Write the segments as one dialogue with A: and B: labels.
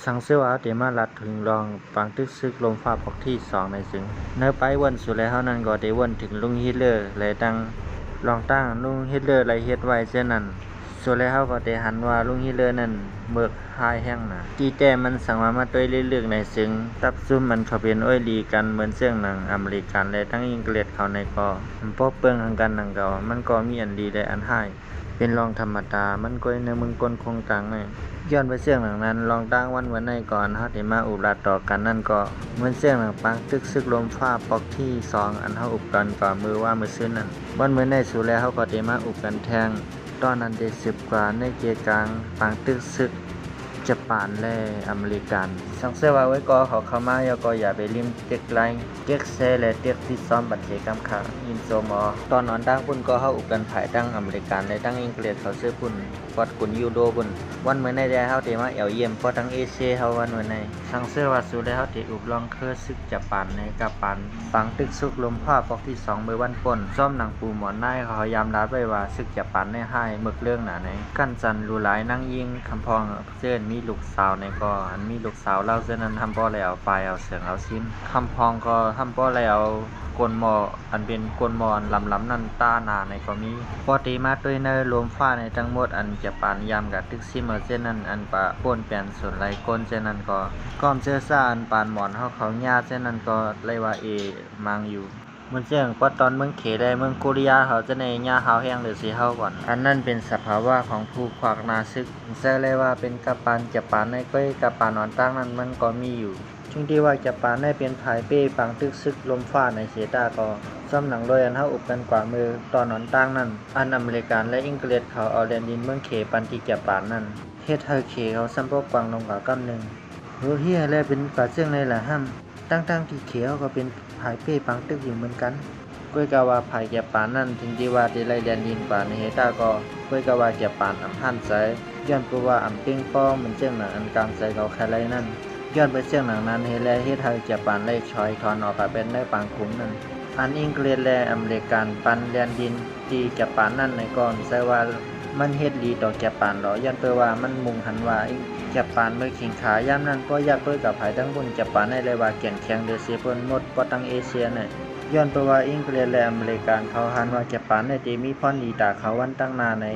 A: สังเสวาเตมาลัดถึงรองปังตึกซึกลมฟ้าปอกที่2ในซึ่งเนื้อไปวันสุดแล้วเฮานั้นก็ได้วนถึงลุงฮิตเลอร์และตั้งรองตั้งลุงฮิตเลอร์และเฮ็ดไว้เช่นนั้นสุดแล้วเฮาก็ได้หันว่าลุงฮิตเลอร์นั้นเบิกหายแห้งน่ะตีแต่มันสังมาด้วยเรื่องในซึ่งตับซุ่มมันเขาเป็นอ้อยลีกันเหมือนเรื่องหนังอเมริกันและทั้งอังกฤษเขาในก็พอเปิงทางกันหนังเก่ามันก็มีอันดีและอันหายเป็นรองธรรมดามันก็ในเมืองกลคงกลางไงย้อนไปเสียงหลังนั้นลองตั้งวันในก่อนเฮาได้มาอุราต่อกันนั่นก็เหมือนเสียงหลังปังตึกซึกลมฟ้าปอกที่2อันเฮาอุบกันก่อนมือว่ามือซื้อนั่นวันมื้อในสู่แล้วเฮาก็ได้มาอุบกันแทงตอนนั้นได้10กว่าในเกียร์กลางปังตึกซึกญี่ปุ่นและอเมริกันสังเสว่าไว้ก็เขาเข้ามายก็อย่าไปริมเต็กไลน์เต็กเซและเต็กที่ซ้อมบัตรเทกำขายินโซมอตอนนอนตั้งพุ่นก็เฮาอุบกันภายตั้งอเมริกันและตั้งอังกฤษเขาซื้อพุ่นฟอดกุนยูโดพุ่นวันมื้อในได้เฮาได้มาเยี่ยมพอทั้งเอเชียเฮาวันมื้อในสังเสว่าสู่แล้วเฮาได้อุบลองเคอซึกญี่ปุ่นในกับปันปังตึกซึกลมฟ้าปอกที่2มื้อวันป่นซ้อมหนังปูหมอนนายเขาพยายามลาไว้ว่าซึกญี่ปุ่นในให้มึกเรื่องหนาในกันจันรูหลายนั่งยิงคำพองเส้นมีลูกสาวในก็อันมีลูกสาวเล่าเส้นนั้นทำบ่แล้วไฟเอาเสียงเอาชิ้นคำพองก็ทำบ่แล้วกวนหมออันเป็นกวนหมอนลำนั่นต้าหนาในก็มีปอตีมาด้วยในรวมฟ้าในทั้งหมดอันจะปานยามกับตึกซิมเส้นนั้นอันปะป่นเปลี่ยนส่วนไรก้นเส้นนั้นก็ก้อมเชื้อซ่าอันปานหมอนเขาญาเส้นนั้นก็เลยว่ามังอยู่มันเสียงปอตอนเมืองเขได้เมืองโคเรียเขาจะในหญ้าหาวแห้งหรือสีเฮาก่อนอันนั้นเป็นสภาวะของผู้ขวากนาซึกแซ่เลยว่าเป็นกัปตันจะปานในก้อยกัปตันนอนตั้งนั้นมันก็มีอยู่ช่วงที่ว่าจะปานได้เป็นภายเป้ปังตึกซึกลมฟ้าในเสตาก็ซ้ำหนังโดยอันเฮาอุบกันกว่ามือตอนนอนตั้งนั้นอันอเมริกันและอังกฤษเขาเอาแดนดินเมืองเขปันที่จะปานนั้นเฮ็ดให้เขเขาซ้ำพวกกวางลงกว่ากำนึงโหเฮียแล้วเป็นกว่าเสื่องในละห้ำตั้งที่เขเขาก็เป็นภายเป้ปังตึกอยู่เหมือนกันก้อยกะว่าภายจะปานนั้นถึงที่ว่าได้ไล่แดนดินป่าในเฮตาก็ก้อยกะว่าจะปานอำหันใจย้อนเพราะว่าอำเป้งป้อมันเสื่องหนังอันกลางใจเขาแค่ไรนั่นย้อนไปเสื่องหนังนั้นเฮแลเฮ็ดให้จะปานไล่ชอยถอนออกไปเป็นได้ปางคุ้มนั้นอันอังกฤษและอเมริกันปันแดนดินที่จะปานนั้นในก่อนใช่ว่ามันเฮ็ดดีต่อจะปานหรอย้อนเพราะว่ามันมุ่งหันว่าจะปานเมื่อขิงขายามนั้นก็อยากเปิดกับภายทั้งบนจะปานได้เลยว่าแก่นแข็งเดือเสียเพิ่นหมดก็ตั้งเอเชียน่ะย้อนเพราะว่าอังกฤษและอเมริกันเขาหันว่าจะปานได้ที่มีพรดีตาเขาวันตั้งนาไหน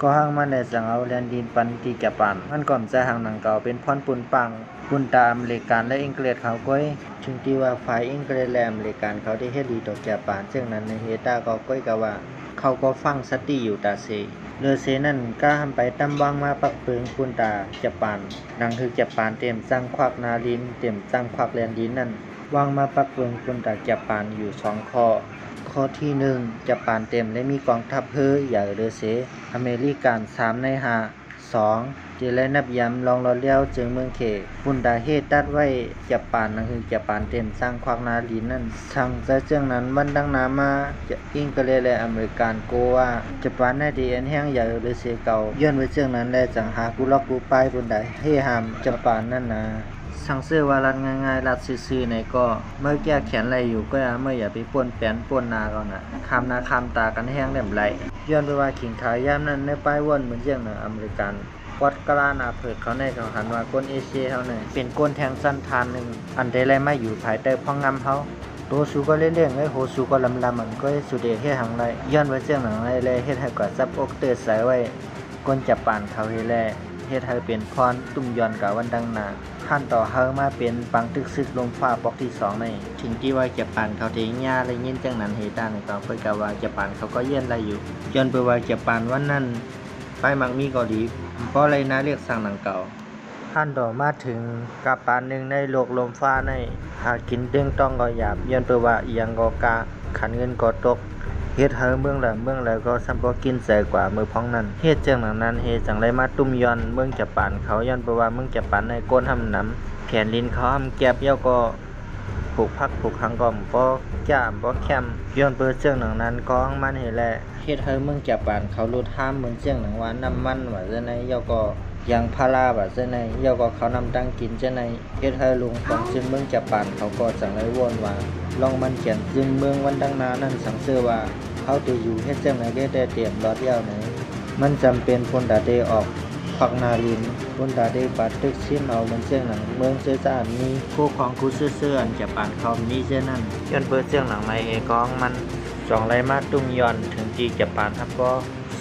A: ก็หังมันได้สั่งเอาแดนดินปันที่จะปานมันก่อนจะหังหนังเก่าเป็นพรปุ่นปังปุ่นตาอเมริกันและอังกฤษเขาก้อยถึงที่ว่าฝ่ายอังกฤษและอเมริกันเขาได้เฮ็ดดีต่อจะปานซึ่งนั้นในเฮตาก็ก้อยกะว่าเขาก็ฟังสติอยู่ตาเซเรือเซนั่นก็ทำไปตำวางมาปักเปิงปุ่นตาจะปานดังคือจะปานเต็มสร้างควักนาลินเต็มสร้างควักแลนดินนั่นวางมาปักเปิงปุ่นตาจะปานอยู่2ข้อที่1จะปานเต็มและมีกองทัพเฮออย่าเรือเซอเมริกัน3ใน5 2ที่และนับย้ำลองรอเลี้ยวจึงเมืองเขปุ่นตาเฮตัดไว้จะปานนั่นคือจะปานเต็มสร้างควักนาลินนั่นทั้งจะเจืองนั้นวันดังนามาจะอิงกะเลและอเมริกันโกว่าจะปานได้ดีอันแห้งอย่าเรือเซเก่าย้อนไว้เจืองนั้นและจังหากูล็อกกูป้ายปุ่นตาเฮหามจะปานนั่นนะสังเสว่ารัดง่ายๆรัดซื่อๆในก็เมื่อแก้แขนไหลอยู่ก็เมื่ออย่าไปป่นแป้นป่นนาก่อนน่ะคำนาคำตากันแห้งแหลมไหลย้อนไปว่าขิงขายย่ำนั้นในป้ายวนเหมือนเจียงเหนืออเมริกันวัดกลานาเผิดเขาในเขาหันว่าก้นเอเชียเขาเนี่ยเป็นก้นแทงสั้นทานหนึ่งอันใดไรไม่อยู่ภายใต้พ่องงำเขาโตสูก็เล่นๆไอ้โหสูก็ลำมันก็สุดเดชเฮ็ดหังไรย้อนไว้เจียงหนังไรเลยเฮ็ดให้กว่าซับอกเตอร์ใส่ไว้ก้นจับปานเขาเฮแลเฮ็ดให้เป็นพรตุ่มย้อนกับวันดังนาขั้นต่อเฮามาเป็นปังตึกซึกลมฟ้าปอกที่2ในถึงที่ว่าจะปานเขาเทียาและยินจังนั้นเฮตาในก็เพิ่นก็ว่าจะปานเขาก็เย็นไรอยู่ย้อนไปว่าจะปานวันนั้นไปมักมีก็ดีเพราะอะไรนะเรียกสั่งหนังเก่าขั้นต่อมาถึงกับปานหนึ่งในโลกลมฟ้าในหากินเด้งต้องก็หยาบย้อนไปว่าอีหยังก็กะขันเงินก็ตกเฮ็ดเฮาเมืองแล้วก็ซ้ำบ่กินใส่กว่ามือพ้องนั้นเฮ็ดจังนั้นเฮ็ดจังไรมาตุ้มย้อนเมืองจะปานเขาย้อนไปว่าเมืองจะปานในก้นหำน้ำแขนลิ้นเขาหำแก็บเย้าก็ผูกพักผูกหังก็บ่จ้ามบ่แคมย้อนเปิดเรื่องนั้นก็มันเฮ็ดแลเฮ็ดให้เมืองจะปานเขาลดห้ามเหมือนเรื่องว่าน้ำมันว่าจังได๋เย้าก็ยางพาราว่าจังได๋เย้าก็เขานำตั้งกินจังได๋เฮ็ดให้ลุงของซึ่งเมืองจะปานเขาก็จังไรวนว่าลองมันเขียนซึ่งเมืองวันดังนานั้นสังเสว่าเขาจะอยู่เฮ็ดจังได๋ได้เตรียมรอดเดียวไหนมันจำเป็นคนดาเตออกควักนาลิน คนตาได้ปัดตึกชิมเอามันเสียงหนังเมืองเสื้อจานมีคู่ของกูเสื้ออันจะปานคอมนี้เช่นนั้นย้อนเปิดเสียงหนังในเอกองมันสองไรมาตุ้งย้อนถึงจีจะปานทับก็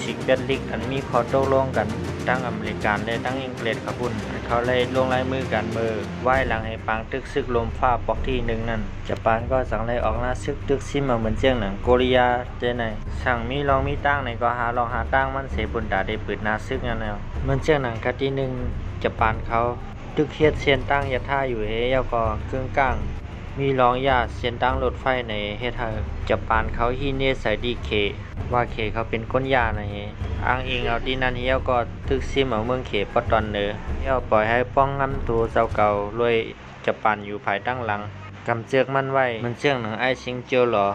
A: สิกเดลิกอันมีขอโต้ลงกันตั้งอเมริกันและตั้งอังกฤษครับพุ่นเขาเลยลงลายมือกันมือไหว้หลังให้ปางตึกซึกลมฟ้าปอกที่หนึ่งนั่นจะปานก็สั่งเลยออกหน้าซึกตึกซิมมาเหมือนเจียงหนังโกริยาเจไหนสั่งมีลองมีตั้งในก็หาลองหาตั้งมันเสบุญตาได้ปืนหน้าซึกนั่นแล้วเหมือนเจียงหนังคัดที่หนึ่งจะปานเขาตึกเฮ็ดเซียนตั้งยาท่าอยู่เฮยก็กึ่งกลางมีรองยาเซียนตั้งรถไฟในเฮ็ดให้จะปานเขาฮีเนใส่ดีเคว่าเคเขาเป็นก้นยานะเฮอ้างอิงเอาที่นั่นเฮียก็ตึกซิมเอาเมืองเขปตอนเนอเฮียปล่อยให้ป้องงำตัวเจ้าเก่ารวยจะปานอยู่ภายตั้งหลังกำเจือกมันไว้มันเชื่องหนังไอชิงเจียวหรอ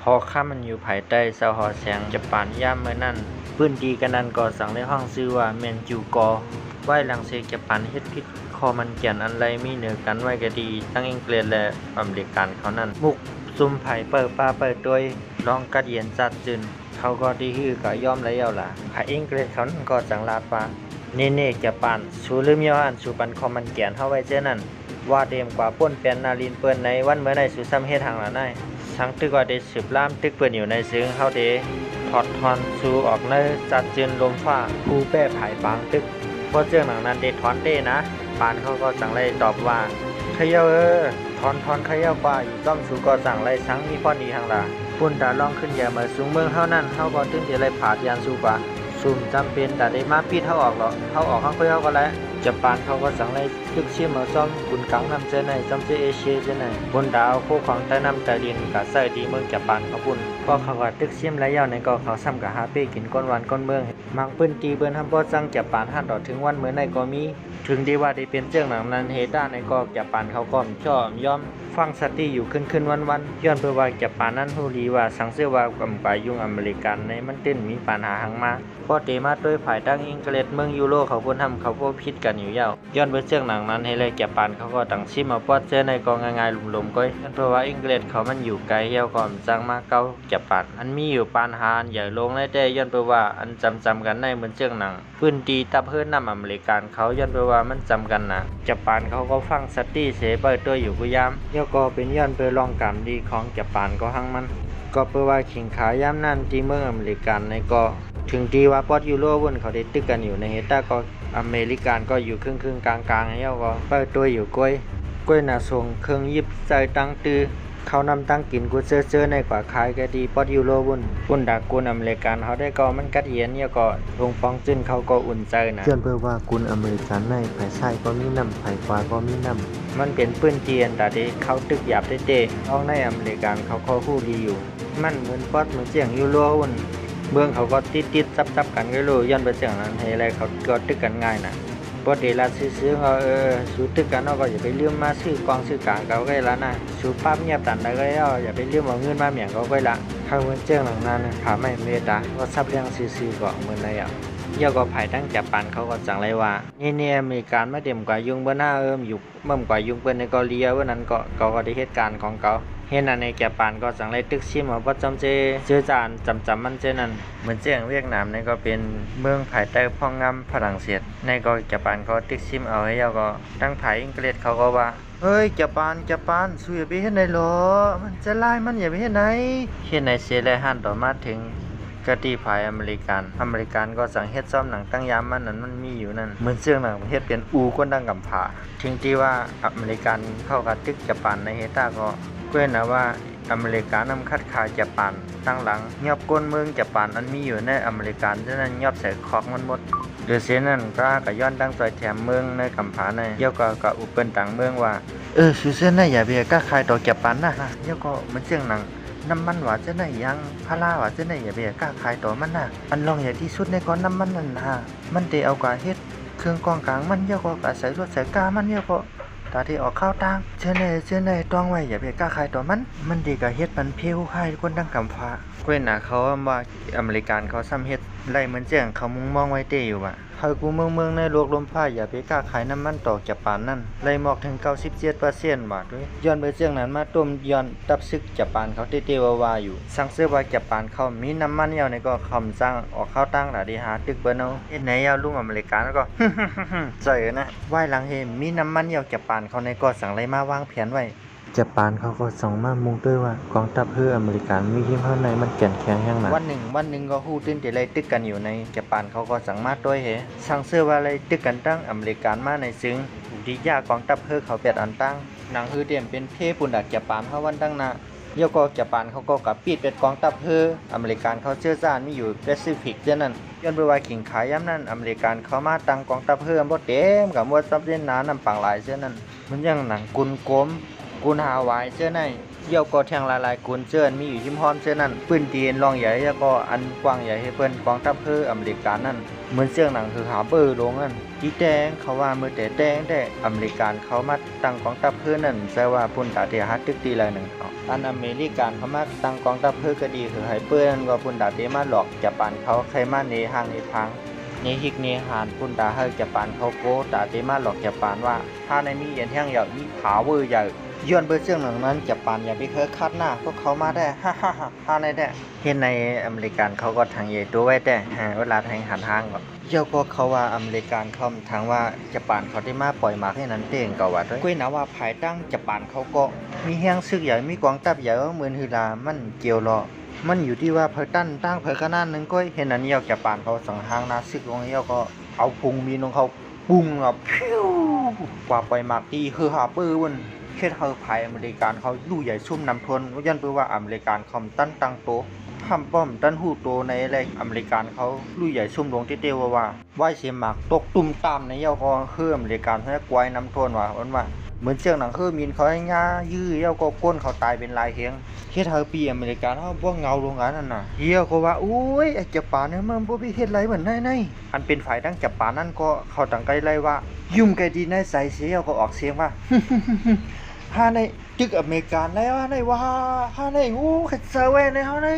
A: หอข้ามันอยู่ภายใต้เสาหอแสงจะปานย่ามเมื่อนั้นปื้นดีกันนั้นก็สั่งในห้องซื้อว่าเมนจูกอไหวหลังเสกจะปานเฮ็ดพิษคอมันเกียนอันไรมีเหนือกันไว้ก็ดีทั้งอังกฤษและอเมริกันเขานั้นมุกซุ่มไผ่เปิดป้าเปิดด้วยลองกัดเย็นจัดจืนเขาก็ดีฮือก็ย่อมแล้วล่ะไผ่อังกฤษเขานั้นก็จังลาดว่าเน่ๆจะปานสูลืมย้อนสูปันคอมันเกียนเฮาไว้เจ้านั้นว่าเดมกว่าป้นเป็นนาลินเปิ้นในวันเมื่อในสู่ซ้ำเฮ็ดทางละนายทั้งตึกว่าได้สืบล่ามตึกเปิ้นอยู่ในซึ้งเฮาเดถอดทอนสู่ออกในจัดจืนลมฟ้ากูแป้ไผ่ปางตึกพอเจ้าหนังนั้นได้ถอนเด้นะปานเขาก็สั่งไล่ตอบว่าเขย่าถอนเขย่ากว่าอีก้อมสู่ก็สั่งไล่ทั้งมีพอดีทางละปุ่นตาล่องขึ้นอย่ามาสูงเมืองเฮานั้นเฮาก็ตึงสิไล่ผาดยานสู่กว่าซุ่มจำเป็นแต่ได้มาปิดเฮาออกหรอกเฮาออกเฮาค่อยเฮาก็แล้วจะปานเขาก็สั่งไล่ตึกเชี่ยมาซ่อมบุญกังนำเจในจำเจเอเชียเจในบนดาวโคของใต้น้ำใต้ดินกะใส่ดีเมืองจะปานเขาปุ่นก็เขาก็ตึกเชี่ยมและยาวในก็เขาซ้ำกะหาเป้กินก้นวันก้นเมืองมังปื้นตีเบิ้นทำบ่จังจะปานหัดต่อถึงวันเมื่อในก็มีถึงดีว่าได้เป็นเจ้าหนังนั้นเฮด้าในก็จะปานเขาก็ชอบย่อมฟังสติอยู่ขึ้นวันย้อนเพื่อว่าจะปานนั้นฮู้ดีว่าสังเสว่ากำปายุ่งอเมริกันในมันเต้นมีปัญหาหังมาพอเตมาด้วยฝ่ายตั้งอังกฤษเมืองยูโรเขาบ่ทำเขาบ่ผิดกันอยู่ยาวย้อนเพื่อเจ้าหนังนั้นให้เลยจะปานเขาก็ตั้งชิมมาปอดเจอในก็ง่ายๆหลุมๆก้อยเพราะว่าอังกฤษเขามันอยู่ไกลยาวก่อนจังมาเก่าจะปานอันมีอยู่ปัญหาใหญ่ลงได้ย้อนเพื่อว่าอันจำกันในเหมือนเจ้าหนังพื้นดีตับเพิ่นนำอเมริกันเขาย้อนเพื่อว่ามันจำกันนะจะปานเขาก็ฟังสติเสเปิดตัวอยู่กุยามยก็เป็นย้อนเพื่อลองกรรมดีของจะปานก็หังมันก็เพื่อว่าขิงขายามนั่นที่เมืองอเมริกันในก็ถึงดีว่าปอดยูโรวุ่นเขาได้ตึกกันอยู่ในเฮต้าก็อเมริกันก็อยู่ครึ่งกลางให้ยก็เปิดตัวอยู่กล้วยนาส่งเครื่องยิบใจตั้งตือเขานำตั้งกินกูเจอในกว่าขายก็ดีปอดยูโรวุ่นดักกุนอเมริกันเขาได้ก็มันกัดเย็นเนี่ยก็ลงฟองจึ้นเขาก็อุ่นใจนะเชื่อเพื่อว่ากุนอเมริกันในไผ่ใส่ก็มีน้ำไผ่ขวาก็มีน้ำมันเป็นปื้นเจียนแต่เด็กเขาตึกหยาบเต้ๆท้องในอเมริกันเขาก็ฮู้ดีอยู่มันเหมือนปอดเหมือนเจียงยูโรวุ่นเมืองเขาก็ติดซับกันก็รู้ย้อนไปเจียงนั้นให้อะไรเขาก็ตึกกันง่ายนะพอเดลาซื้อเขาสู้ตึกกันเราก็อย่าไปเลื่อมมาซื้อกองซื้อกลางเขาก็ละนะสู้ปั๊บเงียบตันได้ก็อย่าไปเลื่อมเอาเงินมาเหมี่ยงเขาก็ละเขาเหมือนเจียงหลังนั้นผาไม่เมตตาก็ซับเลี้ยงซื้อก็เหมือนอะไรยาก็ภายตั้งจับปันเขาก็จังไรว่านี่อเมริกันมาเต็มกว่ายุงเบอร์หน้าอยู่เมื่อกว่ายุงเปิ้นในเกาหลีวันนั้นก็ได้เหตุการณ์ของเขาเห็นอันในแกปานก็จังไรตึกชิมว่าจำเจอจานจำมันเจนั่นเหมือนเจียงเวียดนามในก็เป็นเมืองภายใต้พ่องงำฝรั่งเศสในก็แกปานเขาตึกชิมเอาให้ยาก็ตั้งภายอังกฤษเขาก็ว่าเฮ้ยแกปานสู้อย่าไปเฮ็ดไหนหรอมันจะไล่มันอย่าไปเฮ็ดไหนเฮ็ดไหนเสียแลหันต่อมาถึงกะตีภายอเมริกันก็สั่งเฮ็ดซ่อมหนังตั้งยามมันมีอยู่นั่นเหมือนเสื้อหนังเฮ็ดเป็นอูก้นดังกำผาทิ้งที่ว่าอเมริกันเข้ากับตึกญี่ปุ่นในเฮต้าก็เพื่อนนะว่าอเมริกันนำคัดค้าญี่ปุ่นตั้งหลังยอบก้นเมืองญี่ปุ่นอันมีอยู่ในอเมริกันฉะนั้นยอบใส่คอกมันหมดโดยเสียนั้นก็ย้อนตั้งซอยแถมเมืองในกำผาในเยาก็อุปเปิลต่างเมืองว่าสุเส้นน่ะอย่าไปกล้าขายต่อญี่ปุ่นนะเยาก็มันเสียงหนังน้ำมันว่าจะไหนยังพาราว่าจะไหนอย่าไปกล้าขายต่อมันนะอันรองอย่างที่สุดในก้อนน้ำมันนั่นนะมันเตเอากว่าเฮ็ดเครื่องกองกลางมันเยาก็อาศัยรถใส่กามันเยาก็ตาที่ออกข้าวตังเชื่อในต้องไว้อย่าไปกล้าขายต่อมันดีกับเฮ็ดมันเพี้ยวให้คนดังกำฟ้าเว้นน่ะเขาว่าอเมริกันเขาซ้ำเฮ็ดไล่เหมือนเจียงเขามุงมองไว้เตอยู่ว่ะ เฮากูเมืองในโลกลมพายอย่าไปกล้าขายน้ำมันตอกจากปานนั้นไล่หมอกถึง 97% บาทด้วยย้อนไปเรื่องนั้นมาต้มย้อนตับซึกจากปานเขาเตๆว่าอยู่สั่งเสื้อว่าจากปานเขามีน้ำมันยาวในก็คำสั่งออกเข้าตั้งหลาดีหาตึกเบิ่นเอาเฮ็ดไหนยาวลุงอเมริกันก็ ใส่นะไหว้หลังเฮมีน้ำมันยาวจากปานเขาในก็สั่งไล่มาวางแผนไว้ญี่ปุ่นเขาก็ส่งมามุงด้วยว่ากองทัพเรืออเมริกันมีทีมข้างในมันแข็งแข็งแห้งหนาวันหนึ่งก็ฮู้ตื่นแต่ไรตึกกันอยู่ในญี่ปุ่นเขาก็สั่งมาด้วยเหสั่งเสื้อว่าอะไรตึกกันตั้งอเมริกันมาในซึ่งดียากองทัพเรือเขาเป็ดอันตั้งหนังฮือเตรียมเป็นเพปุ่นดักญี่ปุ่นเฮาวันตั้งนาเยาก็ญี่ปุ่นเขาก็กับปิดเป็ดกองทัพเรืออเมริกันเขาเชื้อชาติมีอยู่แปซิฟิกเท่านั้นย้อนไปว่าขิงขายย้ำนั้นอเมริกันเขามาตั้งกองทัพเรือบ่เต็มกับว่าซับเส้นหนาน้ำปังหลายเช่นนั้นมันยังหนังกุนกลมกุนหาวายเจ้าในเยี่ยวก็แทงลายกุนเจิ้นมีอยู่หิมพร้อมเจ้านั้นปืนตีนรองใหญ่แล้วก็อันกว้างใหญ่ให้เพิ่นกองทัพเรืออเมริกันนั่นเหมือนเสียงหนังคือหาเบอร์ลงนั่นที่แดงเขาว่ามือแต่แดงแต่อเมริกันเขามาตั้งกองทัพเรือนั่นแปลว่าพุ่นตาเตียฮัดตึกตีละหนึ่งอันอเมริกันเขามาตั้งกองทัพเรือก็ดีคือให้เปิ้นว่าพุ่นตาเตียมาหลอกญี่ปุ่นเขาใครมาในห้างในพังในฮิกเนหานพุ่นตาให้ญี่ปุ่นเขาโกตาเตียมาหลอกญี่ปุ่นว่าถ้าในมีเอียนแห้งใหญ่มีผาเวอร์ใหญ่ย้อนเบอร์เสื่องหนังนั้นญี่ปุ่นอย่าไปเคยคาดหน้าพวกเขามาได้ฮ่าฮ่าฮ่าฮ่าในได้เห็นในอเมริกันเขาก็ทางใหญ่ตัวไว้แต่เวลาทางหันทางก็เจ้าก็เขาว่าอเมริกันเขาทางว่าญี่ปุ่นเขาได้มาปล่อยมาให้นั้นเองก็ว่าด้วยกุ้ยนะว่าภายตั้งญี่ปุ่นเขาก็มีแห้งซึกใหญ่มีกองทัพใหญ่เหมือนฮือลามันเกี่ยวรอมันอยู่ที่ว่าเพอตั้งเพอขนาดนึงก็เห็นอันนี้เอาญี่ปุ่นเขาสังหางนาซึกของเจ้าก็เอาพุงมีนของเขาปุ้งแบบพิ้วกว่าปล่อยมากที่คือหาปื้อวันเฮ็ดเฮาภายอเมริกันเขาลู่ใหญ่ซุ่มนำทนยันเพื่อว่าอเมริกันเขาตั้นตังโตห้ามป้อมตั้นหูโตในอะไรอเมริกันเขาลู่ใหญ่ซุ่มลงเตี้ยวว่าไหวเสียหมากตกตุ่มตามในเย้าก็คืออเมริกันให้กวายนำทนว่าเหมือนเชียงหนังคือมีนเขาให้ง่ายื้อเย้าก็ก้นเขาตายเป็นลายเฮียงเฮ็ดเฮาปีอเมริกันเฮาบ่เงาลงอันนั้นน่ะเฮียก็ว่าโอ้ยไอ้ญี่ปุ่นเนี่ยมันบ่มีเฮ็ดไรเหมือนในอันเป็นฝ่ายทั้งญี่ปุ่นนั่นก็เขาตั้งใจไล่ว่ายุ่มไกดีในใส่เสียก็ออกเสียงว่าฮาในตึกอเมริกันแล้วฮาในว่าฮาในโอ้เฮ็ดเซอร์เว่ในเฮาใน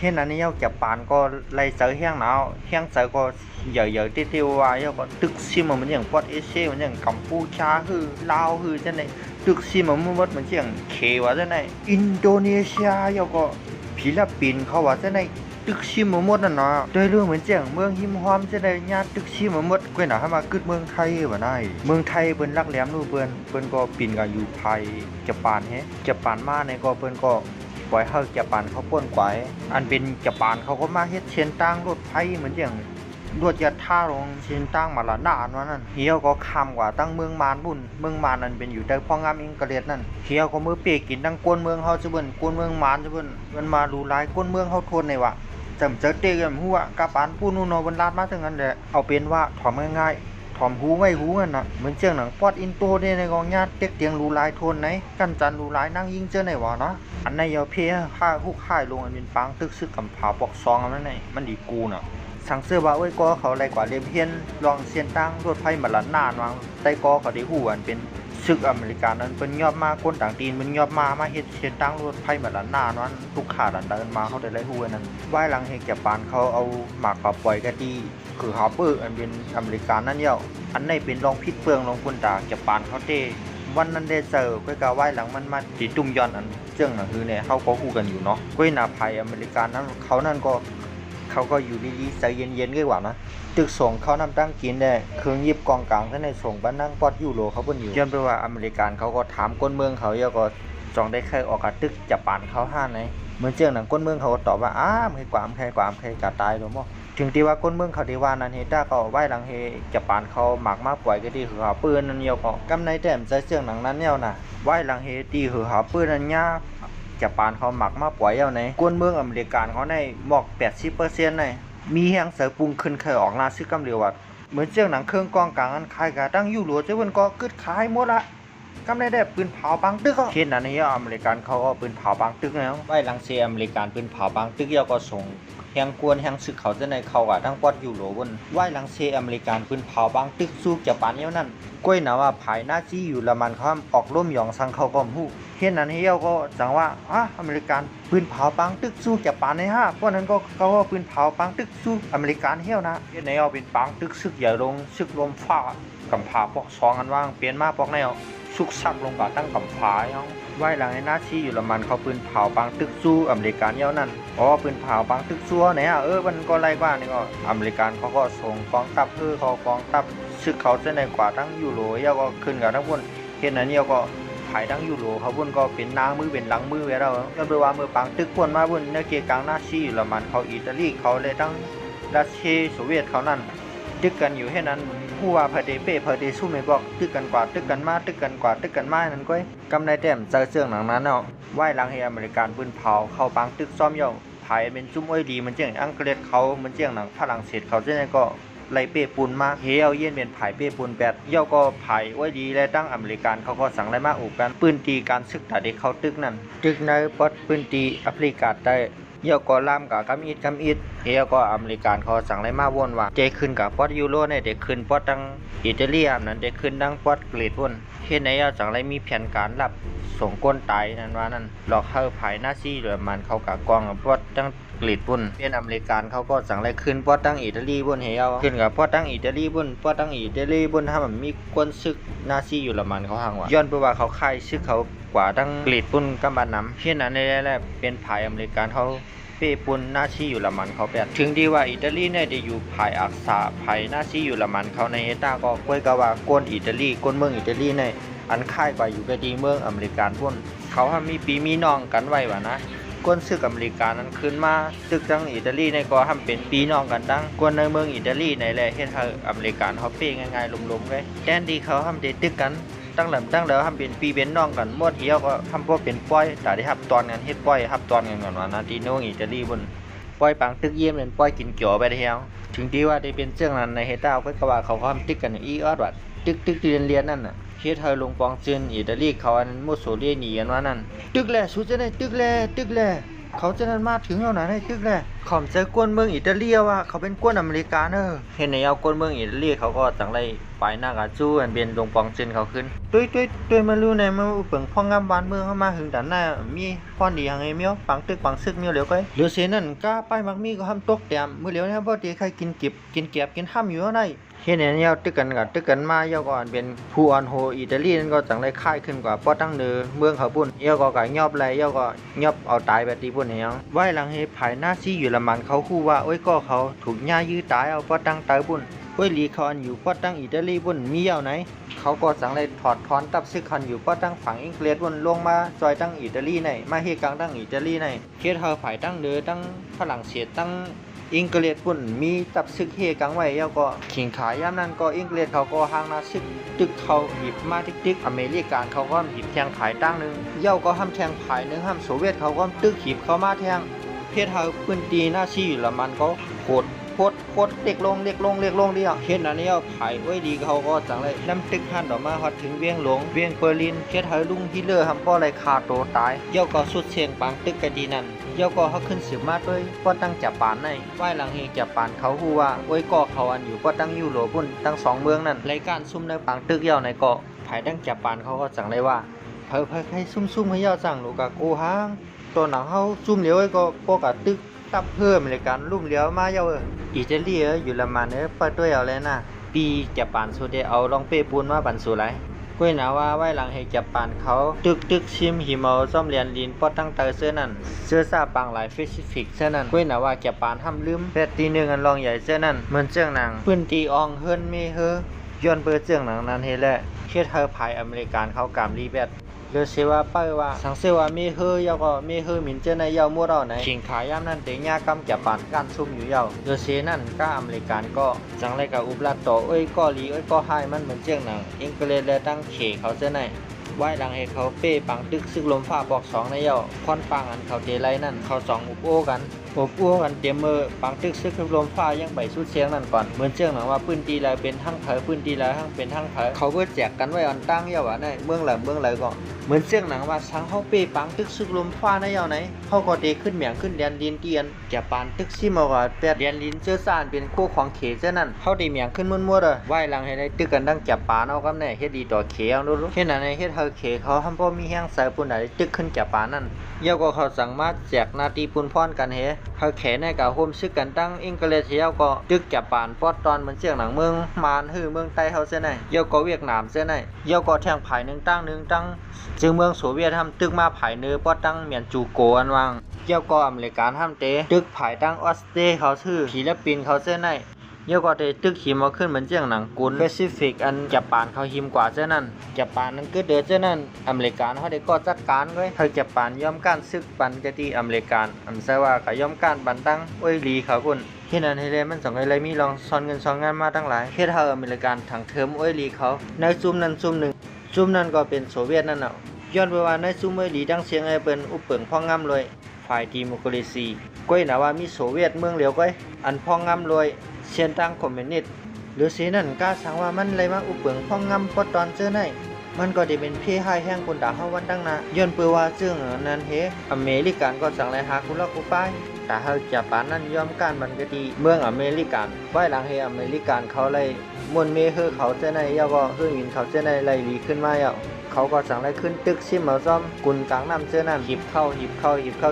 A: เห็นอันนี้เย้าญี่ปุ่นก็ไล่เซอร์เฮียงหนาวเฮียงเซอร์ก็ใหญ่ๆเตี้ยวๆว่าเย้าก็ตึกซิมมันอย่างปอดเอเชียมันอย่างกัมพูชาคือลาวคือจังได๋ตึกซิมมันหมดมันเชียงเคว่าจังได๋อินโดนีเซียเย้าก็ฟิลิปปินส์เขาว่าจังได๋ตึกซิมหมดนั่นเนาะโดยเรื่องเหมือนเจียงเมืองหิมหอมจะได้ญาติตึกซิมหมดก้อยหน่าให้มากึดเมืองไทยว่าได้เมืองไทยเปิ้นรักแหลมนู่เปิ้นก็ปิ่นก็อยู่ภายญี่ปุ่นญี่ปุ่นมาในก็เปิ้นก็ปล่อยให้ญี่ปุ่นเขาป้นกวายอันเป็นญี่ปุ่นเขาก็มาเฮ็ดเส้นทางรถไฟเหมือนอย่างรถยัดท่าลงเส้นทางมาละนานว่านั่นเฮียก็ข้ามกว่าตั้งเมืองมานบุญเมืองมานนั่นเป็นอยู่ใต้พ่องามอิงกะเลียดนั่นเฮียก็มือเปียกกินทั้งกวนเมืองเฮาจะเบิ่นกวนเมืองมานจะเบิ่นมันมาดูหลายกวนเมืองเฮาทนในว่ะจำเจอเตกันหัวกะปานปูนูนบนลาดมาถึงนั้นแหละเอาเป็นว่าถอมง่ายๆถอมหูไว้หูกันน่ะเหมือนเจียงหนังปอดอินโตเนี่ยในกองญาติเต็กเตียงรูลายทนไหนกันจันรูลายนั่งยิงเจอไหนวะเนาะอันในยาเพียค่าฮู้ค่ายลงอันเป็นปังตึกซึกกำผาปอกซองอันนั้นไหนมันดีกูน่ะสั่งเสื้อว่าเอ้ยก็เขาไรกว่าเรียมเพียนลองเสียนตั้งรถไฟมาละนานวางใต้ก็เขาได้ฮู้อันเป็นซึกอเมริกันนั้นเป็นยอดมาก้นต่างตีนเป็นยอดมาเฮ็ดเส้นตั้งรถไฟมาละนานวันทุกขาดันเดินมาเขาได้ไรฮู้อันนั้นไหว้หลังเฮกญี่ปุ่นเขาเอาหมากกับปล่อยกะดีคือฮาร์เปอร์อันเป็นอเมริกันนั่นเย้าอันไหนเป็นรองพิษเปลืองรองคุณตาญี่ปุ่นเขาเตวันนั้นได้เจอก็กะไหว้หลังมันมาติตุ่มย้อนอันเจ้งน่ะคือเนี่ยเขาก็ฮู้กันอยู่เนาะก้อยหน้าภัยอเมริกันนั้นเขานั่นก็เขาก็อยู่ดีๆใจเย็นๆก็ว่านะตึกส่งเขานำตั้งกินได้เครื่องยิบกองกลางท่านในส่งบ้านนั่งปอดยูโรเขาเพิ่นอยู่ย้อนไปว่าอเมริกันเขาก็ถามก้นเมืองเขาก็จองได้เคยออกกะตึกญี่ปุ่นเขาห้าไหนเหมือนเจียงหนังก้นเมืองเขาก็ตอบว่าไม่ความใครกะตายโดมั้ถึงที่ว่าก้นเมืองเขาที่ว่านั้นเฮต้าก็ไหว้หลังเฮญี่ปุ่นเขาหมากมาปล่อยก็ดีคือหาปืนนั่นเดียวก็กำในแต้มใจเจียงหนังนั้นเนี่ยน่ะไหว้หลังเฮตีคือหาปืนนั่นยาญี่ปุ่นเขาหมักมาปล่อยเอาไหนก้นเมืองอเมริกันเขาได้หมอก 80% ในมีแหงเสือปุงขึ้นเคยออกหน้าซึกกำเรียวว่าเหมือนเจียงหนังเครื่องกองกลางอันคายกะตั้งอยู่หลัวเจ้าเพิ่นก็กึดขายหมดละกำได้ปืนเผาปังตึกเช่นนั้นเฮียอเมริกันเขาก็ปืนเผาปังตึกแล้วไว้หลังเซียอเมริกันปืนเผาปังตึกเยาก็ส่ง แฮงกวนแฮงศึกเขาจะในเขาอ่ะทั้งปอดยูโรบนไหว้หลังเซอเมริกันปืนเผาบางตึกสู้ญี่ปุ่นเยวนั้นก้อยหนาว่าภายนาซีอยู่ละมันเขาออกร่มหยองสังเขาก็ฮู้เฮ็ดนั้นเฮียก็จังว่าอเมริกันปืนเผาบางตึกสู้ญี่ปุ่นในพวกนั้นก็เขาว่าปืนเผาบางตึกสู้อเมริกันเฮียวนะเฮ็ดไหนเอาเป็นบางตึกซึกใหญ่ลงซึกลมฟ้ากำผาพวกสองกันว่างเปลี่ยนมาพวกแนวสุกซักลงกับตั้งกำผาเนาะไหว้หลังในนาซีอยู่ละมันเขาปืนเผาบางตึกสู้อเมริกันเยวนั้นปืนเผาบางตึกสู้ไหนมันก็ไล่กว่านี่ก็อเมริกันเขาก็ส่งกองทัพเขากองทัพซึกเขาจะในกว่าทั้งยูโรเยาก็ขึ้นกับทั้งพนเฮ็ดนั้นเยาก็ภายทั้งยูโรเขาพุ่นก็เป็นนางมือเป็นหลังมือไว้แล้วก็แปลว่ามือปังตึกพวนมาพุ่นในเกียกลางนาซีอยู่ละมันเขาอิตาลีเขาเลยทั้งรัสเซียโซเวียตเขานั่นตึกกันอยู่ให้นั้นผู้ว่าเพอเดเป้เพอเดสู้ไม่บอกตึกกันกว่าตึกกันมาตึกกันกว่าตึกกันมานั่นก้อยกำในแต้มเจอเสื่องหนังนั้นเนาะไหว้หลังให้อเมริกันปืนเผาเข้าปังตึกซ้อมเยาภายเป็นจุ้มอ้อยดีมันเจียงอังกฤษเขามันเจียงหนังฝรั่งเศสเขาเจ้าก็ไล่เป้ปูนมาเฮียเย็นเป็นผายเป้ปูนแปดเย่าก็ผายอ้อยดีและตั้งอเมริกันเขาก็สั่งไล่มาอุกกันปืนตีการศึกษาเด็กเขาตึกนั่นตึกในปอดปืนตีแอฟริกาใต้เย่าก็ล่ามกับกำอิดเฮียก็อเมริกันเขาสั่งไล่มาวนว่าเจขึ้นกับปอดยูโรเนี่ยเด็กขึ้นปอดตั้งอิตาลีนั้นเด็กขึ้นตั้งปอดกรีดวนเฮ็ดในเย่าสั่งไล่มีแผนการรับส่งก้นตายนั่นว่านั่นหลอกเข้าภายนาซีหรือมันเขากะกองกับปอดตั้งกรีดปุ่นเป็นอเมริกันเขาก็สั่งไล่ขึ้นปอดตั้งอิตาลีบนเฮียขึ้นกับปอดตั้งอิตาลีบนปอดตั้งอิตาลีบนถ้ามันมีก้นซึกนาซีอยู่ละมันเขาห่างว่าย้อนไปว่าเขาค่ายซึกเขากว่าตั้งกรีดปุ่นกำบานน้ำเช่นนั้นในแรกเป็นภายอเมริกันเขาเป้ปุนนาซีอยู่ละมันเขาแปดถึงดีว่าอิตาลีเนี่ยได้อยู่ภายอักษาภายนาซีอยู่ละมันเขาในเฮต้าก็กล้วยกะว่าก้นอิตาลีก้นเมืองอิตาลีในอันค่ายกว่าอยู่ก็ดีเมืองอเมริกันพุ่นเขามีปีมีน้องกันไว้ว่านะก้นซึกอเมริกันนั้นขึ้นมาตึกจังอิตาลีในก็ทำเป็นปีน้องกันดังก้นในเมืองอิตาลีในแหละเฮ็ดให้อเมริกันเขาเป้ง่ายๆลมๆเลยแทนที่เขาทำได้ตึกกันตั้งแล้วทำเป็นปีเป็นน้องกันหมดเหี่ยวก็ทำพวกเป็นป้อยแต่ได้รับตอนกันเฮ็ดป้อยรับตอนกันก่อนว่านะที่โนอิตาลีบนป้อยปังตึกเยี่ยมเป็นป้อยกินเกี่ยวไปเที่ยวถึงที่ว่าได้เป็นเรื่องนั้นในเฮต้าก็ว่าเขาทำตึกกันอีออดว่าตึกเรียนนั่นน่ะเฮ็ดให้ลงปองจีนอิตาลีเขาอันมุสโสลินีกันว่านั่นตึกแลสุดจะได้ตึกแลเขาจะนั้นมาถึงเท่าไหร่ได้ตึกแลขอมเจอกวนเมืองอิตาลีว่าเขาเป็นกวนอเมริกันเห็นในเอากวนเมืองอิตาลีเขาก็จังไรไปหน้ากาจู้อันเป็นลงปองจีนเขาขึ้นด้วยมารู้ในมาเปิงพ่องามบ้านเมืองเข้ามาถึงด้านหน้ามีพรดียังไงเมียวปังตึกปังซึกเมียวเหลียวก้อยเหลือเสนั่นก้าป้ายมักมีก็ทำตกแต้มมื้อเหลียวเนี่ยบ่ตีใครกินเก็บกินห้ำอยู่ไหนเฮ็ดให้เยาตึกกันมาเยาก่อนเป็นผู้อ่อนโหอิตาลีนั่นก็จังได้ค่ายขึ้นกว่าป้อตั้งเนือเมืองเขาปุ่นเยาก็ยอบไหลเยาก็ยอบเอาตายแบบตีปุ่นเฮียงไว้หลังให้ภายนาซีอยู่ละมันเขาฮู้ว่าโอ้ยก็เขาถูกย่ายื้อตายเอาป้อตั้งตายปุ่นโอ้ยลีเขาอันอยู่ป้อตั้งอิตาลีปุ่นมีเยาไหนเขาก็จังได้ถอดถอนตับซึกคันอยู่ป้อตั้งฝั่งอังกฤษปุ่นลงมาซอยตั้งอิตาลีในมาเฮ็ดกลางตั้งอิตาลีในเฮ็ดเฮาภายตั้งเนือตั้งฝรั่งเศสตั้งอังกฤษปุ่นมีตับซึกเฮกังไว้เยาก็ขิงขายย่ำนั้นก็อังกฤษเขาก็ห่างนาซึกตึกเขาหยิบมาติ๊กอเมริกันเขาก็หยิบแทงขายตั้งนึงเยาก็ห้ามแทงขายนึงห้ามโซเวียตเขาก็ตึกหยิบเข้ามาแทงเพชรเฮาปืนตีหน้าซีอยู่ละมันก็โคตรเด็กลงเดียวเฮ็ดนั้นเนี่ยไผไว้ดีเขาก็จังเลยนำตึกหันออกมาฮอดถึงเวียงหลงเวียงเปอร์ลินเฮ็ดให้ลุงฮิตเลอร์ทำป้อไรคาโตตายเยาก็สุดเสียงปังตึกกันดีนั่นเยาก็เขาขึ้นสืบมาด้วยป้อตั้งจับปานในไหว้หลังเฮจับปานเขาฮู้ว่าโอ้ยก็เขาอันอยู่ป้อตั้งยูโรปุ่นตั้ง2เมืองนั่นรายการซุ่มในปังตึกเยาในเกาะไผตั้งจับปานเขาก็จังเลยว่าเพิ่นให้ซุ่มให้เยาจังลูกกะโกหางตัวหนังเฮาซุ่มเหลียวไอ้ก็กะตึกตับเพิ่มรายการลุ่มเหลียวมาเยาอิตาลีอยู่ละมันเปิดด้วยเอาเลยนะปีญี่ปุ่นสุดเอาลองเป้ปูนมาบันสุไรก้วยหนาว่าไว้หลังให้ญี่ปุ่นเขาตึกชิมหิมเอาซ่อมเรียนลินปอตั้งเตอเสื้อนั่นเสื้อซาปังหลายเฟซิฟิกเสื้อนั่นก้วยหนาว่าญี่ปุ่นห้ามลืมแพทตีหนึ่งอันลองใหญ่เสื้อนั่นเหมือนเจ้างหนังปืนตีอองเฮิรนเมเฮย้อนเปิดเจ้างหนังนั้นเฮแหละเฮ็ดเธอภายอเมริกันเขากามรีแบดเลือเสว่าป้ายว่าสังเสว่าเมเฮยาก็เมเฮมินเจในยาวมัวเราไหนขิงขายย่ำนั่นเตยากำจับปานการซุ่มอยู่ยาวเลือเสนั่นก็อเมริกันก็จังไรกับอุบลัดต่อเอ้ยก็ลีเอ้ยก็ไฮมันเหมือนเจียงหนังอังกฤษและตั้งเขเขาเจในไหว้หลังให้เขาเป้ปังตึกซึกลมฟ้าบอก2ในยาวค่อนปังอันเขาเตไลนั่นเขา2อุบโอกัน อบอ้วกันเตรียมมือปังตึกซึกลมฟ้ายังไปสุดเสียงนั่นก่อนเหมือนเชื่องหนังว่าปืนตีแล้วเป็นทั้งเผอปืนตีแล้วทั้งเป็นทั้งเผอเขาก็แจกกันไว้อันตั้งเยาว่าในเมืองไหลก็เหมือนเชื่องหนังว่าสังเฮาเป้ปังตึกซึกลมฟ้าในเยาไหนเฮาก็เตขึ้นเมียงขึ้นแดนดินเกียนแกปานตึกซิมาว่าแต่แดนดินเจอซ่านเป็นคู่ของเขเจ้านั่นเฮาได้เมียงขึ้นมั่วๆเด้อไหว้หลังให้ได้ตึกกันดังแกปานเอากับแน่เฮ็ดดีต่อเขเอาดูเฮ็ดนั่นเฮ็ดเฮาเขเขาทำบ่มีแฮงใส่ปุ่นได้ตึกขึ้นแกปานนั่นเยาก็เขาสั่งมาแจกนาทีปุ่นพรกันเฮเฮาแขในกะโฮมซึกกันตั้งอิงกฤษเฮาก็ตึกแกปานปอดตอนมันเสียงหนังเมืองมานฮื้อเมืองใต้เฮาเสียไหนเยาก็เวียดนามเสียไหนเยาก็แทงภายหนึ่งตั้งจึงเมืองโซเวียตทำตึกมาภายเนื้อปอดตั้งเมียนจูโกอันวางเยาก็อเมริกันทำเตตึกภายตั้งออสเตรเลียเขาชื่อฟิลิปปินส์เขาเสียไหนเยาก็เตตึกหิมเอาขึ้นเหมือนเจียงหนังกุลแปซิฟิกอันญี่ปุ่นเขาหิมกว่าเจ้านั่นญี่ปุ่นนั้นก็เดือดเจ้านั่นอเมริกันเขาได้ก็จัดการไว้เฮาญี่ปุ่นยอมการซึกปันจะที่อเมริกันอำซะว่าก็ยอมการบันตั้งโอ้ยลีเขาพุ่นเฮ็ดนั้นให้เลยมันสองอะไรมีลองซ้อนเงินซ้อนงานมาตั้งหลายเฮ็ดเฮาอเมริกันทางเทอมโอ้ยลีเขาในซุ่มนั้นซุ่มหนึ่งซุ่มนั้นก็เป็นโซเวียตนั่นน่ะย้อนไปว่าในซุ่มโอ้ยลีดังเสียงไอ้เปิ้นอุปเปิงพ่องำเลยฝ่ายดิโมคราซีก้อยน่ะว่ามีโซเวียตเมืองเหลียวก้อยอันพ่องำเลยเชียนตั้งคอมมิวนิสต์หรือสีนั่นกล้าสั่งว่ามันเลยมาอุปเปิงพ่องงำปอตอนเจอไหนมันก็ได้เป็นพี่ให้แห้งคนด่าเฮาวันดังนะย้อนเปือว่าซึ่งนั้นเฮอเมริกันก็สั่งเลยหาคุณลอกกูป้ายแต่เฮาญี่ปุ่นนั้นยอมการบันก็ดีเมืองอเมริกันไว้หลังเฮอเมริกันเขาเลยมวนเมฮือเขาเจอไหนยาก็ฮือวินเขาเจอไหนไล่ลีขึ้นมาอ่ะเขาก็สั่งเลยขึ้นตึกซิมเอาซ่อมกุนกลางน้ำเจอนั่นหิบเข้า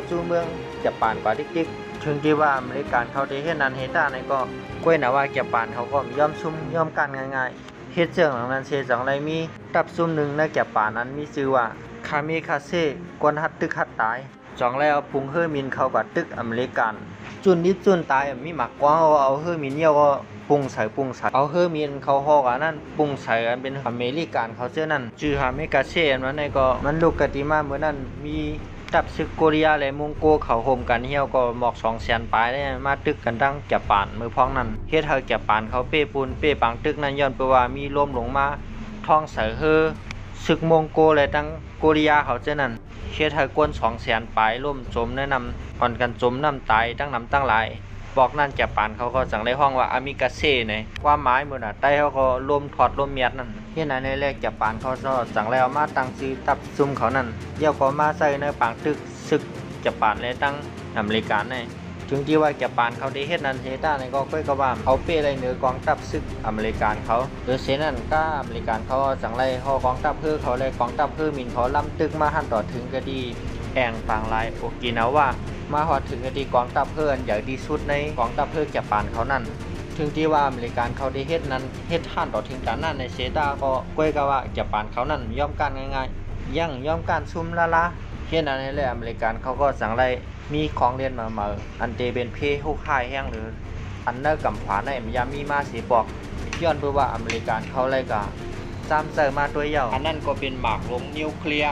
A: จู่เมืองญี่ปุ่นกว่าดิกๆถึงที่ว่าอเมริกันเขาได้เฮ็ดนั้นเฮ็ดได้ในก็ก้วยนะว่าญี่ปุ่นเขาก็ยอมซุ่มยอมกันง่ายๆเฮ็ดเรื่องหลังนั้นเชจังไรมีตับซุ่มหนึ่งในญี่ปุ่นนั้นมีชื่อว่าคามิคาเซ่กวนฮัดตึกฮัดตายจองแล้วพุงเฮอร์มินเข้ากับตึกอเมริกันจุนนี้จุนตายมีหมักกว้างเอาเฮอร์มินเนี่ยก็ปุงใส่เอาเฮอร์มินเขาฮอกอันนั้นปุงใส่อันเป็นอเมริกันเขาเสื้อนั่นชื่อคามิคาเซ่อันนั้นก็มันลูกกติมาเมื่อนั้นมีตับซึกโกเรียและมงโกเขาโฮมกันเหี่ยวก็หมอก200,000ปลายได้มาตึกกันดังญี่ปุ่นมือพ้องนั้นเฮ็ดให้ญี่ปุ่นเขาเป้ปูนเป้ปังตึกนั้นย้อนไปว่ามีลมลงมาท้องใส่เฮอซึกมงโกและดังโกเรียเขาเจ้านั้นเฮ็ดให้กวน200,000ปลายล่มจมแนะนำก่อนกันจมน้ำตายตั้งน้ำตั้งหลายบอกนั่นญี่ปุ่นเขาก็สั่งได้ห้องว่าอามิกาเซ่เนี่ยความหมายเหมือนน่ะใต้เขาก็ลมถอดลมเมียดนั่นเฮ็ดในแรกญี่ปุ่นเขาก็สั่งแล้วมาตั้งชื่อตับซุ่มเขานั่นเดี๋ยวก็มาใส่ในปังตึกศึกญี่ปุ่นและตั้งอเมริกันเนี่ยถึงที่ว่าญี่ปุ่นเขาได้เฮ็ดนั้นเฮ็ดได้ก็ค่อยก็ว่าเขาเป้อะไรเหนือกองทัพศึกอเมริกันเขาโดยเช่นนั้นก็อเมริกันเขาสั่งไล่ฮอกองทัพเพื่อเขาเลยกองทัพเพื่อมินเขาล้ำตึกมาหันต่อถึงก็ดีแองปางลายโอกินาว่ามาฮอดถึงก็ดีกองทัพเพื่อนอย่างดีสุดในกองทัพเพื่อญี่ปุ่นเขานั่นถึงที่ว่าอเมริกันเขาได้เฮ็ดนั้นเฮ็ดท่านต่อถึงการนั้นในเซตาก็ก้อยก็ว่าญี่ปุ่นเขานั่นยอมกันง่ายๆยังยอมกันซุ่มละเฮ็ดนั้นแหละอเมริกันเขาก็สั่งไล่มีของเรียนมาเมื่ออันเตเป็นเพฮูกค่ายแห้งหรืออันเนอร์กำขวาในมันยามีมาสีบอกย้อนไปว่าอเมริกันเขาเลยก็ซ้ำเสริมมาตัวเยาอันนั้นก็เป็นหมากลงนิวเคลียร์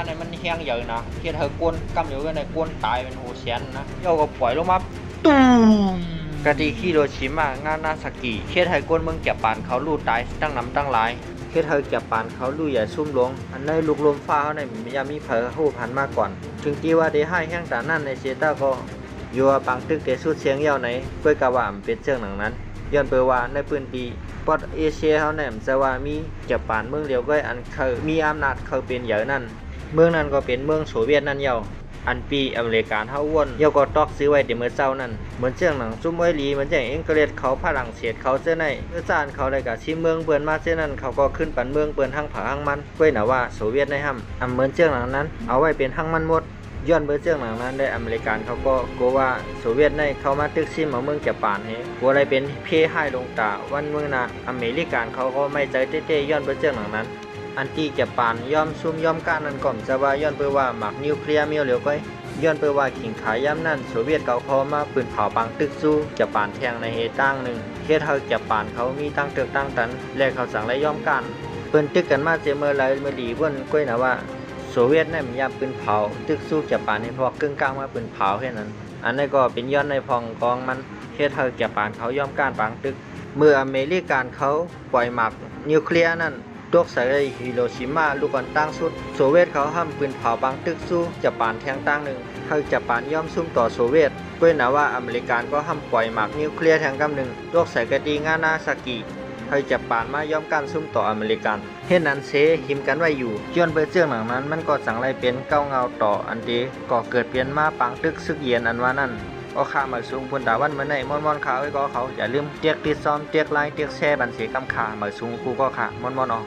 A: เนี่ยมันแห้งเยอะนะเฮ็ดให้กวนกำอยู่กันในกวนตายเป็นหูเสียนนะเยาก็ปล่อยลงมาตุ้มกะทิฮิโรชิมะงานาซากิเฮ็ดให้กวนเมืองญี่ปุ่นเขาลู่ตายตั้งน้ำตั้งหลายเฮ็ดให้ญี่ปุ่นเขาลู่ใหญ่ซุ่มลงอันในลูกลมฟ้าเขาในมันยามีเผอฮู้พันมาก่อนถึงที่ว่าได้ให้แห้งแต่นั้นในเซต้าก็อยู่ปังตึกเตสุดเสียงยาวไหนเพื่อกะว่าเป็นเชิงหนังนั้นย้อนไปว่าในพื้นที่ปอดเอเชียเขาเนี่ยจะว่ามีญี่ปุ่นเมืองเดียวก็อันเขามีอำนาจเขาเป็นใหญ่นั่นเมืองนั้นก็เป็นเมืองโซเวียตนั่นยาวอันปีอเมริกันเฮาวนเยาก็ตอกซื้อไว้เดี๋ยวเมื่อเช้านั่นเหมือนเชิงหนังซุ่มไว้ลีเหมือนเชิงอังกฤษเขาฝรั่งเศสเขาเจ้าในเมื่อซานเขาเลยกับชิเมืองเปิ้นมาเจ้านั้นเขาก็ขึ้นปันเมืองเปิ้นหั่งผาหั่งมันเว้ยน่ะว่าโซเวียตในห้ำเหมือนเชิงหนังนั้นเอาไว้เป็นหั่งมันหมดย้อนเบอร์เจ้าหนังนั้นได้อเมริกันเขาก็กลัวว่าโซเวียตในเข้ามาตึกซิมเอาเมืองญี่ปุ่นให้กลัวอะไรเป็นเพให้ลงตาวันเมืองน่ะอเมริกันเขาก็ไม่ใจเต้ๆย้อนเบอร์เจ้าหนังนั้นอันที่ญี่ปุ่นยอมซุ่มยอมการนั้นก่อมจะว่าย้อนเพื่อว่าหมักนิวเคลียร์มีเหลียวก้อยย้อนไปว่าขิงขายย่ำนั่นโซเวียตเขาเขามาปืนเผาปังตึกสู้ญี่ปุ่นแทงในเฮตั้งหนึ่งเฮ็ดให้ญี่ปุ่นเขามีตั้งตึกตั้งตันและเขาสั่งและย่อมกันปืนตึกกันมาเจเมื่อไรเมื่อดีว่นก้อยนะว่าโซเวียตเนี่ยมันยามปืนเผาตึกสู้ญี่ปุ่นให้พอกึ่งกลางมาปืนเผาแค่นั้นอันนี้ก็เป็นย้อนในพองกองมันเฮ็ดให้ญี่ปุ่นเขาย่อมกันปังตึกเมื่ออเมริกันเขาปล่อยหมักนิวเคลียร์นั่น ตกใส่ฮิโรชิมาลูกกันตั้งสุดโซเวียตเขาห้ามปืนเผาบางตึกสู้ญี่ปุ่นแทงตั้งหนึ่งให้ญี่ปุ่นย่อมซุ่มต่อโซเวียตเพื่อนะว่าอเมริกันก็ห้ามปล่อยหมากนิวเคลียร์แทงกำหนึ่งตกใส่กะดีงานาซากิให้ญี่ปุ่นมาย่อมกันซุ่มต่ออเมริกันเฮ็ดนั้นเซหิมกันไว้อยู่จนเปิดเรื่องหนังนั้นมันก็สังไรเป็นเก้าเงาต่ออันเดก็เกิดเปลี่ยนมาปังตึกซึกเย็นอันว่านั้นก็ข้ามาสูงพุ่นดาวันเมื่อไหร่ม่อนๆข่าวไว้ก็เขาอย่าลืมเตียกติดซ้อมเตียกไลน์เตียกแชร์บันเสียกำขามาสูงกูก็ค่ะม่อนๆออก